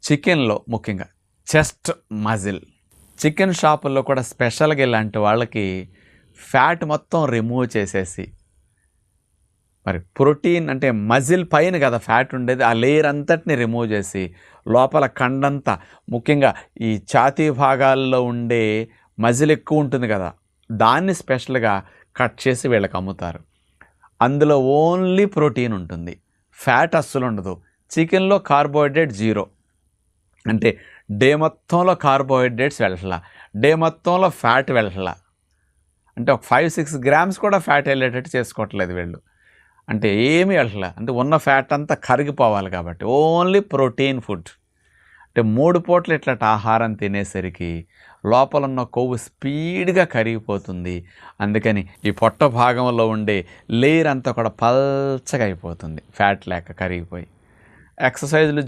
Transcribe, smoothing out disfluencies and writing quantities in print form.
చికెన్లో ముఖ్యంగా chest muscle, chicken షాపుల్లో కూడా స్పెషల్గా ఇలాంటి వాళ్ళకి ఫ్యాట్ మొత్తం రిమూవ్ చేసేసి, మరి ప్రోటీన్ అంటే మజిల్ పైన కదా ఫ్యాట్ ఉండేది, ఆ లేయర్ అంతటిని రిమూవ్ చేసి లోపల కండంతా, ముఖ్యంగా ఈ ఛాతీ భాగాల్లో ఉండే మజిల్ ఎక్కువ ఉంటుంది కదా, దాన్ని స్పెషల్గా కట్ చేసి వీళ్ళకి అమ్ముతారు. అందులో ఓన్లీ ప్రోటీన్ ఉంటుంది, ఫ్యాట్ అస్సలు ఉండదు. చికెన్లో కార్బోహైడ్రేట్ జీరో, అంటే డే మొత్తంలో కార్బోహైడ్రేట్స్ వెళ్ళట్లా, డే మొత్తంలో ఫ్యాట్ వెళ్ళట్లా, అంటే ఒక 5-6 గ్రామ్స్ కూడా ఫ్యాట్ వెళ్ళేటట్టు చేసుకోవట్లేదు వీళ్ళు. అంటే ఏమీ వెళ్ళట్లా, అంటే ఉన్న ఫ్యాట్ అంతా కరిగిపోవాలి కాబట్టి ఓన్లీ ప్రోటీన్ ఫుడ్. అంటే 3 పూటలు ఇట్లట ఆహారం తినేసరికి లోపల ఉన్న కొవ్వు స్పీడ్గా కరిగిపోతుంది. అందుకని ఈ పొట్ట భాగంలో ఉండే లేయర్ అంతా కూడా పల్చగా అయిపోతుంది, ఫ్యాట్ లేక కరిగిపోయి. ఎక్సర్సైజులు